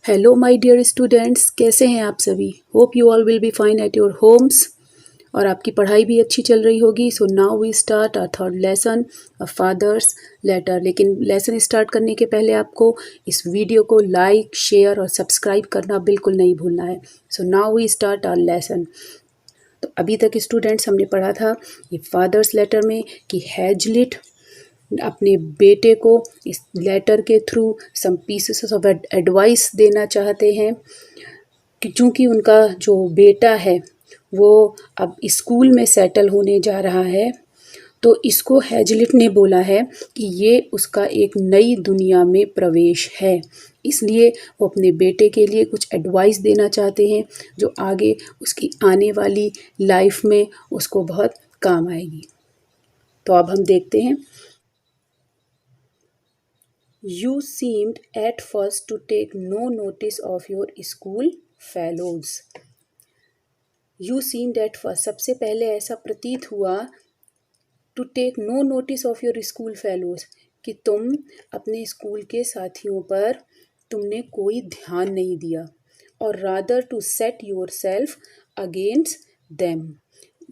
Hello my dear students, कैसे हैं आप सभी। Hope you all will be fine at your homes और आपकी पढ़ाई भी अच्छी चल रही होगी। So now we start our third lesson, a father's letter. लेकिन लेसन स्टार्ट करने के पहले आपको इस वीडियो को लाइक, शेयर और सब्सक्राइब करना बिल्कुल नहीं भूलना है। So now we start our lesson. तो अभी तक स्टूडेंट्स हमने पढ़ा था ये फादर्स लेटर में कि हैजलिट अपने बेटे को इस लेटर के through some pieces of advice देना चाहते हैं कि चूँकि उनका जो बेटा है वो अब स्कूल में सेटल होने जा रहा है, तो इसको हैजलिट ने बोला है कि ये उसका एक नई दुनिया में प्रवेश है। इसलिए वो अपने बेटे के लिए कुछ एडवाइस देना चाहते हैं जो आगे उसकी आने वाली लाइफ में उसको बहुत काम आएगी। तो अब हम देखते हैं। You seemed at first to take no notice of your school fellows. You seemed at first, सबसे पहले ऐसा प्रतीत हुआ to take no notice of your school fellows, कि तुम अपने स्कूल के साथियों पर तुमने कोई ध्यान नहीं दिया, और rather to set yourself against them,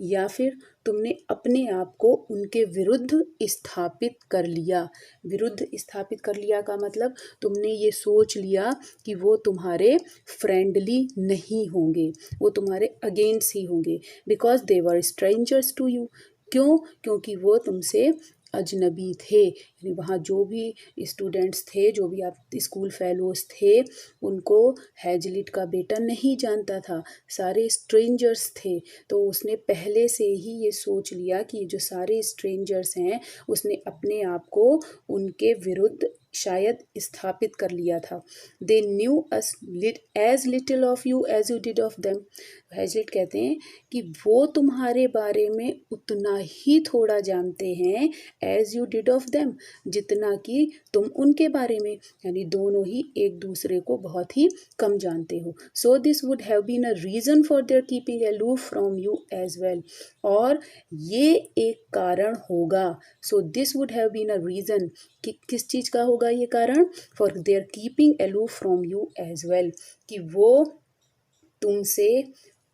या फिर तुमने अपने आप को उनके विरुद्ध स्थापित कर लिया। विरुद्ध स्थापित कर लिया का मतलब तुमने ये सोच लिया कि वो तुम्हारे फ्रेंडली नहीं होंगे, वो तुम्हारे अगेंस्ट ही होंगे, because they were strangers to you. क्यों? क्योंकि वो तुमसे अजनबी थे। यानी वहाँ जो भी स्टूडेंट्स थे, जो भी आप स्कूल फेलोज थे, उनको हैजलिट का बेटा नहीं जानता था, सारे स्ट्रेंजर्स थे। तो उसने पहले से ही ये सोच लिया कि जो सारे स्ट्रेंजर्स हैं, उसने अपने आप को उनके विरुद्ध शायद स्थापित कर लिया था। They knew as little of you as you did of them. Hazlitt कहते हैं कि वो तुम्हारे बारे में उतना ही थोड़ा जानते हैं as you did of them, जितना कि तुम उनके बारे में, यानी दोनों ही एक दूसरे को बहुत ही कम जानते हो। So this would have been a reason for their keeping aloof from you as well, और ये एक कारण होगा। So this would have been a reason, कि किस चीज़ का होगा ये कारण? For their keeping aloof from you as well, कि वो तुमसे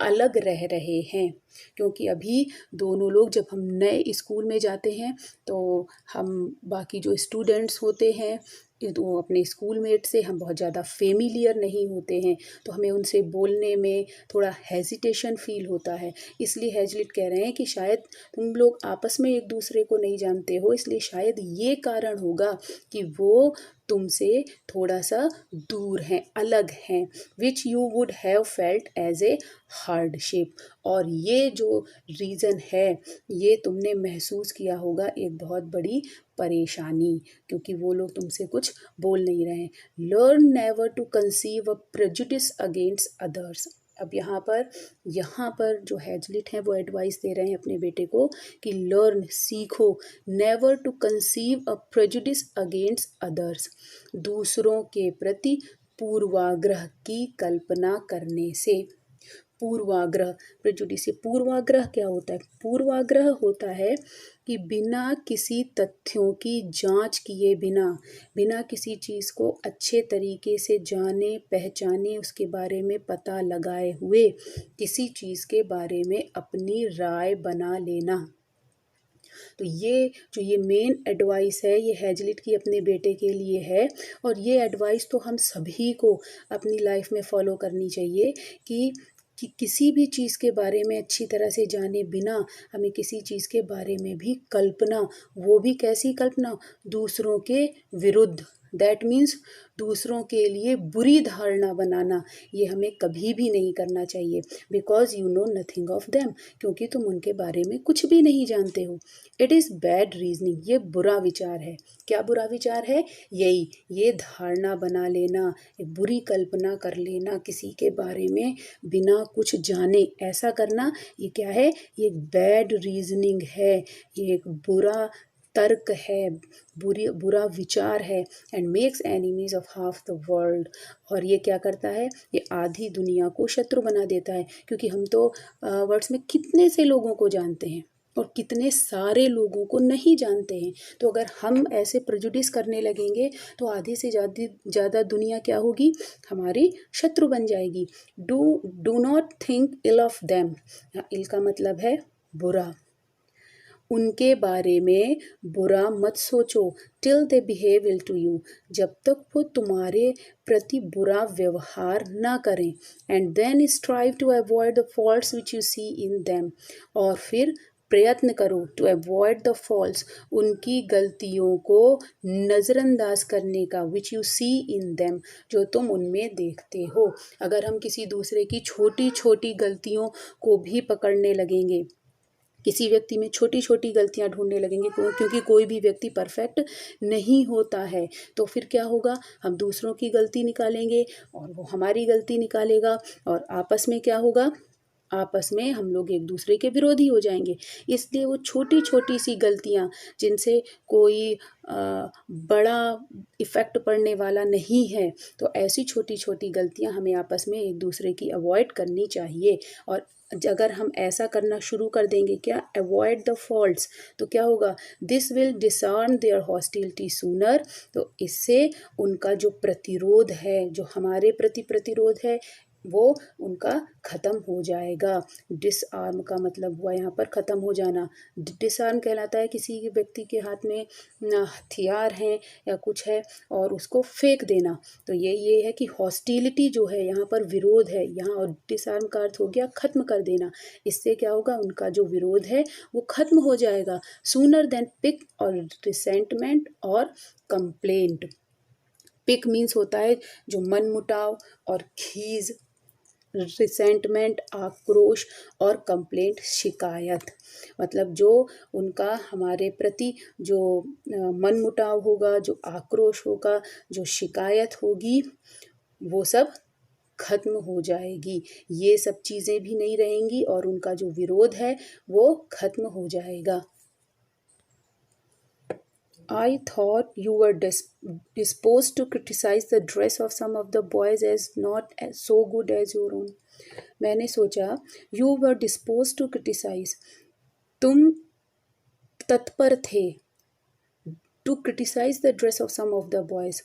अलग रह रहे हैं। क्योंकि अभी दोनों लोग, जब हम नए स्कूल में जाते हैं तो हम बाकी जो स्टूडेंट्स होते हैं, तो अपने स्कूल मेट से हम बहुत ज़्यादा फेमिलियर नहीं होते हैं, तो हमें उनसे बोलने में थोड़ा हेजिटेशन फील होता है। इसलिए हैजलिट कह रहे हैं कि शायद तुम लोग आपस में एक दूसरे को नहीं जानते हो, इसलिए शायद ये कारण होगा कि वो तुमसे थोड़ा सा दूर हैं, अलग हैं, which you would have felt as a hardship. और ये जो रीज़न है, ये तुमने महसूस किया होगा एक बहुत बड़ी परेशानी, क्योंकि वो लोग तुमसे कुछ बोल नहीं रहे हैं। Learn never to conceive a prejudice against others. अब यहाँ पर जो हैजलिट हैं वो एडवाइस दे रहे हैं अपने बेटे को कि लर्न, सीखो, never to conceive a prejudice against others, दूसरों के प्रति पूर्वाग्रह की कल्पना करने से। पूर्वाग्रह, प्रेजुडिस, पूर्वाग्रह क्या होता है? पूर्वाग्रह होता है कि बिना किसी तथ्यों की जांच किए बिना, बिना किसी चीज़ को अच्छे तरीके से जाने पहचाने, उसके बारे में पता लगाए हुए किसी चीज़ के बारे में अपनी राय बना लेना। तो ये मेन एडवाइस है, ये हैजलिट की अपने बेटे के लिए है, और ये एडवाइस तो हम सभी को अपनी लाइफ में फॉलो करनी चाहिए कि किसी भी चीज़ के बारे में अच्छी तरह से जाने बिना हमें किसी चीज़ के बारे में भी कल्पना, वो भी कैसी कल्पना? दूसरों के विरुद्ध, दैट मीन्स दूसरों के लिए बुरी धारणा बनाना, ये हमें कभी भी नहीं करना चाहिए। Because you know nothing of them, क्योंकि तुम उनके बारे में कुछ भी नहीं जानते हो। इट इज़ बैड रीजनिंग, ये बुरा विचार है। क्या बुरा विचार है? यही, ये धारणा बना लेना, एक बुरी कल्पना कर लेना किसी के बारे में बिना कुछ जाने, ऐसा करना, ये क्या है? ये बैड रीजनिंग है, ये एक बुरा तर्क है, बुरा विचार है। And makes enemies of half the world, और ये क्या करता है? ये आधी दुनिया को शत्रु बना देता है। क्योंकि हम तो वर्ड्स में कितने से लोगों को जानते हैं, और कितने सारे लोगों को नहीं जानते हैं। तो अगर हम ऐसे प्रेजुडिस करने लगेंगे तो आधे से ज़्यादा दुनिया क्या होगी, हमारी शत्रु बन जाएगी। Do not think ill of them, ill का मतलब है बुरा। उनके बारे में बुरा मत सोचो, till they behave ill to you, जब तक वो तुम्हारे प्रति बुरा व्यवहार ना करें। And then strive to avoid the faults which you see in them, और फिर प्रयत्न करो टू अवॉइड द फॉल्ट्स, उनकी गलतियों को नज़रअंदाज करने का, विच यू सी इन देम, जो तुम उनमें देखते हो। अगर हम किसी दूसरे की छोटी छोटी गलतियों को भी पकड़ने लगेंगे, किसी व्यक्ति में छोटी छोटी गलतियां ढूंढने लगेंगे, क्योंकि कोई भी व्यक्ति परफेक्ट नहीं होता है, तो फिर क्या होगा, हम दूसरों की गलती निकालेंगे और वो हमारी गलती निकालेगा, और आपस में क्या होगा, आपस में हम लोग एक दूसरे के विरोधी हो जाएंगे। इसलिए वो छोटी छोटी सी गलतियां जिनसे कोई बड़ा इफ़ेक्ट पड़ने वाला नहीं है, तो ऐसी छोटी छोटी गलतियां हमें आपस में एक दूसरे की अवॉइड करनी चाहिए। और अगर हम ऐसा करना शुरू कर देंगे, क्या, अवॉइड द फॉल्ट्स, तो क्या होगा, this will disarm their hostility sooner, तो इससे उनका जो प्रतिरोध है, जो हमारे प्रति प्रतिरोध है, वो उनका ख़त्म हो जाएगा। डिसआर्म का मतलब हुआ यहाँ पर ख़त्म हो जाना। डिसआर्म कहलाता है किसी व्यक्ति के हाथ में हथियार हैं या कुछ है और उसको फेंक देना। तो ये है कि हॉस्टिलिटी जो है यहाँ पर विरोध है यहाँ, और डिसआर्म का अर्थ हो गया ख़त्म कर देना। इससे क्या होगा, उनका जो विरोध है वो ख़त्म हो जाएगा। सूनर देन पिक और रिसेंटमेंट और कंप्लेंट। पिक मीन्स होता है जो मनमुटाव और खीज, रिसेंटमेंट आक्रोश, और कंप्लेंट शिकायत, मतलब जो उनका हमारे प्रति जो मनमुटाव होगा, जो आक्रोश होगा, जो शिकायत होगी, वो सब खत्म हो जाएगी। ये सब चीज़ें भी नहीं रहेंगी और उनका जो विरोध है वो खत्म हो जाएगा। I thought you were disposed to criticize the dress of some of the boys as not as so good as your own. मैंने सोचा, you were disposed to criticize, तुम तत्पर थे, to criticize the dress of some of the boys,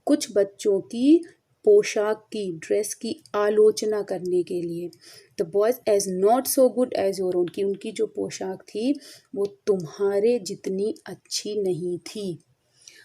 कुछ बच्चों की पोशाक की, ड्रेस की आलोचना करने के लिए। The boys as not so good as your own, की उनकी जो पोशाक थी वो तुम्हारे जितनी अच्छी नहीं थी।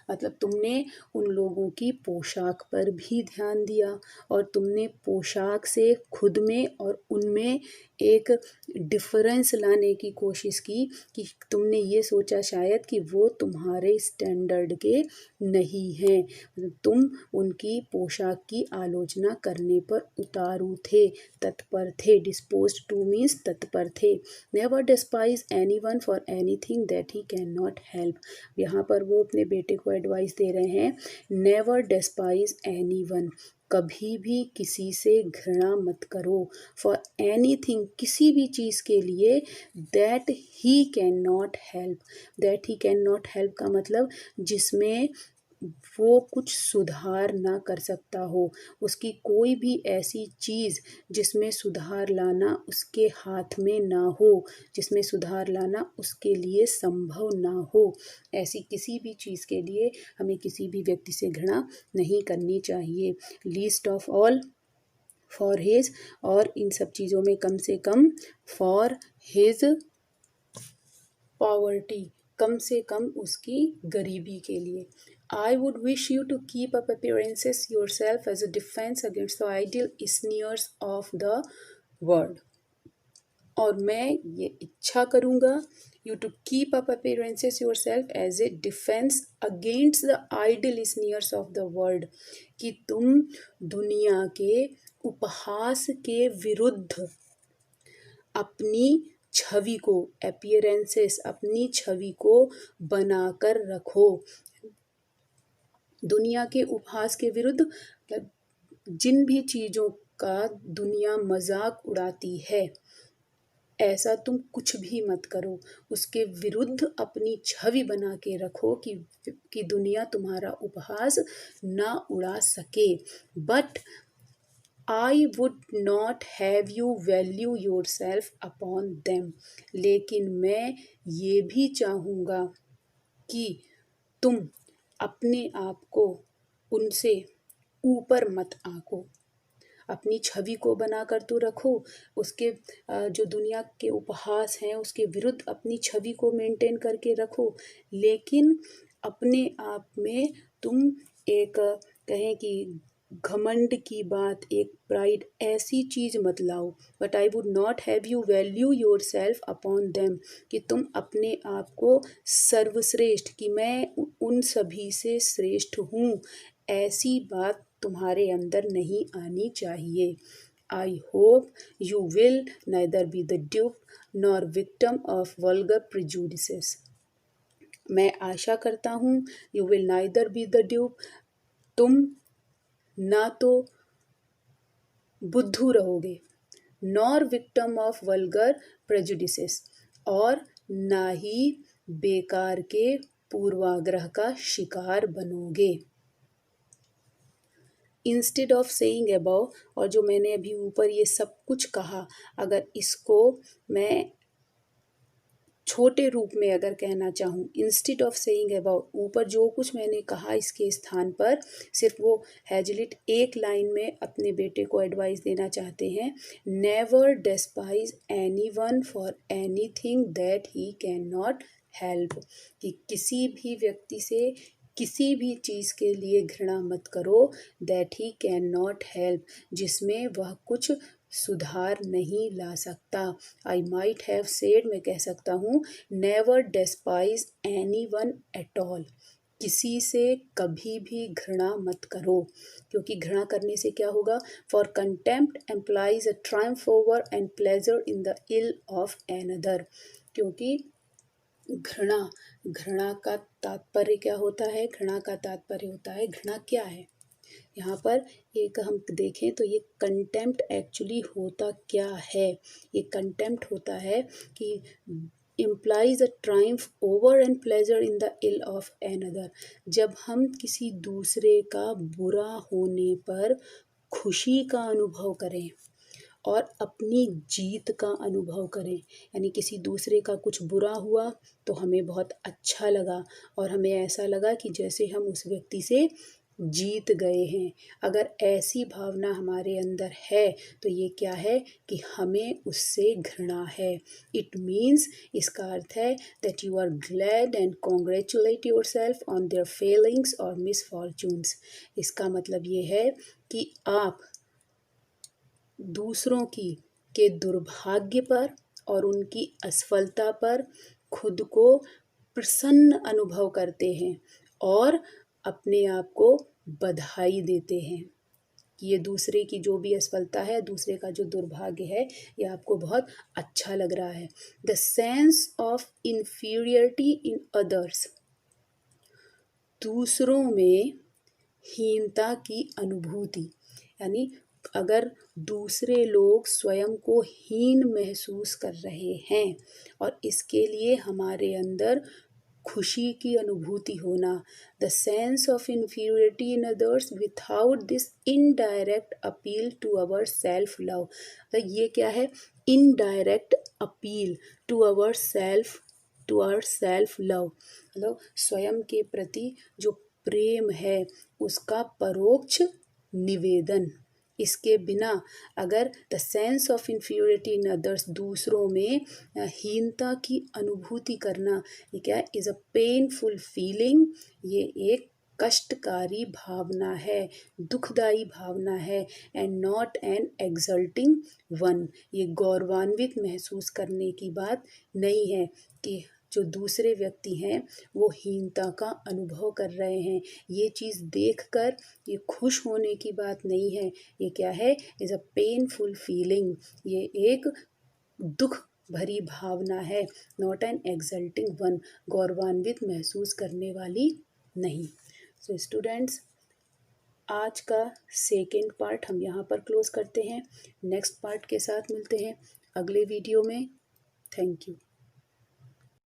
मतलब तुमने उन लोगों की पोशाक पर भी ध्यान दिया और तुमने पोशाक से खुद में और उनमें एक डिफरेंस लाने की कोशिश की कि तुमने ये सोचा शायद कि वो तुम्हारे स्टैंडर्ड के नहीं हैं। मतलब तुम उनकी पोशाक की आलोचना करने पर उतारू थे, तत्पर थे। डिस्पोज्ड टू मीन्स तत्पर थे। Never despise any one for anything that he can not help. यहाँ पर वो अपने बेटे को एडवाइस दे रहे हैं, नेवर डिस्पाइज एनी वन, कभी भी किसी से घृणा मत करो, फॉर एनीथिंग, किसी भी चीज़ के लिए, that he can not help. That he can not help का मतलब जिसमें वो कुछ सुधार ना कर सकता हो, उसकी कोई भी ऐसी चीज़ जिसमें सुधार लाना उसके हाथ में ना हो, जिसमें सुधार लाना उसके लिए संभव ना हो, ऐसी किसी भी चीज़ के लिए हमें किसी भी व्यक्ति से घृणा नहीं करनी चाहिए। Least of all for his, और इन सब चीज़ों में कम से कम फॉर हिज पॉवर्टी, कम से कम उसकी गरीबी के लिए। I would wish you to keep up appearances yourself as a defense against the ideal sneers of the world. और मैं ये इच्छा करूँगा, you to keep up appearances yourself as a defense against the ideal sneers of the world, कि तुम दुनिया के उपहास के विरुद्ध अपनी छवि को, अपीयरेंसेस, अपनी छवि को बनाकर रखो। दुनिया के उपहास के विरुद्ध मतलब जिन भी चीज़ों का दुनिया मजाक उड़ाती है, ऐसा तुम कुछ भी मत करो, उसके विरुद्ध अपनी छवि बना के रखो कि दुनिया तुम्हारा उपहास ना उड़ा सके। But I would not have you value your self upon them, लेकिन मैं ये भी चाहूँगा कि तुम अपने आप को उनसे ऊपर मत आंको। अपनी छवि को बनाकर तो रखो, उसके जो दुनिया के उपहास हैं उसके विरुद्ध अपनी छवि को मेंटेन करके रखो, लेकिन अपने आप में तुम एक कहें कि घमंड की बात, एक प्राइड ऐसी चीज़ मत लाओ। But I would not have you value your self upon them, कि तुम अपने आप को सर्वश्रेष्ठ, कि मैं उन सभी से श्रेष्ठ हूँ, ऐसी बात तुम्हारे अंदर नहीं आनी चाहिए। I hope you will neither be the dupe nor victim of vulgar prejudices. मैं आशा करता हूँ you will neither be the dupe, तुम ना तो बुद्धू रहोगे, nor victim of vulgar prejudices, और ना ही बेकार के पूर्वाग्रह का शिकार बनोगे। इंस्टेड ऑफ सेइंग अबव, और जो मैंने अभी ऊपर ये सब कुछ कहा, अगर इसको मैं छोटे रूप में अगर कहना चाहूँ, इंस्टेड ऑफ सेइंग अबाउट, ऊपर जो कुछ मैंने कहा इसके स्थान पर सिर्फ वो हैजलिट एक लाइन में अपने बेटे को एडवाइस देना चाहते हैं, never despise anyone for anything that he can not help, कि किसी भी व्यक्ति से किसी भी चीज़ के लिए घृणा मत करो, that he can not help, जिसमें वह कुछ सुधार नहीं ला सकता। आई माइट हैव सेड, मैं कह सकता हूँ, never despise anyone at all, किसी से कभी भी घृणा मत करो, क्योंकि घृणा करने से क्या होगा, for contempt employs a triumph over and pleasure in the ill of another, क्योंकि घृणा का तात्पर्य क्या होता है, घृणा का तात्पर्य होता है, घृणा क्या है, यहाँ पर एक हम देखें तो ये कंटेम्प्ट एक्चुअली होता क्या है, ये कंटेम्प्ट होता है कि implies a triumph over and pleasure in the ill of another, जब हम किसी दूसरे का बुरा होने पर खुशी का अनुभव करें और अपनी जीत का अनुभव करें, यानी किसी दूसरे का कुछ बुरा हुआ तो हमें बहुत अच्छा लगा और हमें ऐसा लगा कि जैसे हम उस व्यक्ति से जीत गए हैं। अगर ऐसी भावना हमारे अंदर है तो ये क्या है कि हमें उससे घृणा है। इट मीन्स, इसका अर्थ है that you are glad and congratulate yourself on their failings और मिसफॉर्चून्स। इसका मतलब ये है कि आप दूसरों के दुर्भाग्य पर और उनकी असफलता पर खुद को प्रसन्न अनुभव करते हैं और अपने आप को बधाई देते हैं कि ये दूसरे की जो भी असफलता है, दूसरे का जो दुर्भाग्य है, ये आपको बहुत अच्छा लग रहा है। The sense of inferiority in others, दूसरों में हीनता की अनुभूति, यानी अगर दूसरे लोग स्वयं को हीन महसूस कर रहे हैं और इसके लिए हमारे अंदर खुशी की अनुभूति होना, the sense of inferiority in others without this indirect appeal to our self love. तो ये क्या है, indirect appeal to our self love, मतलब स्वयं के प्रति जो प्रेम है उसका परोक्ष निवेदन। इसके बिना अगर the sense of inferiority in others, दूसरों में हीनता की अनुभूति करना, ये क्या है, इज़ अ पेनफुल फीलिंग, ये एक कष्टकारी भावना है, दुखदायी भावना है, and not an exulting one, ये गौरवान्वित महसूस करने की बात नहीं है कि जो दूसरे व्यक्ति हैं वो हीनता का अनुभव कर रहे हैं, ये चीज़ देखकर ये खुश होने की बात नहीं है। ये क्या है, इज़ अ पेनफुल फीलिंग, ये एक दुख भरी भावना है, नॉट एन एक्सल्टिंग वन, गौरवान्वित महसूस करने वाली नहीं। सो स्टूडेंट्स, आज का सेकेंड पार्ट हम यहाँ पर क्लोज करते हैं। नेक्स्ट पार्ट के साथ मिलते हैं अगले वीडियो में। Thank you.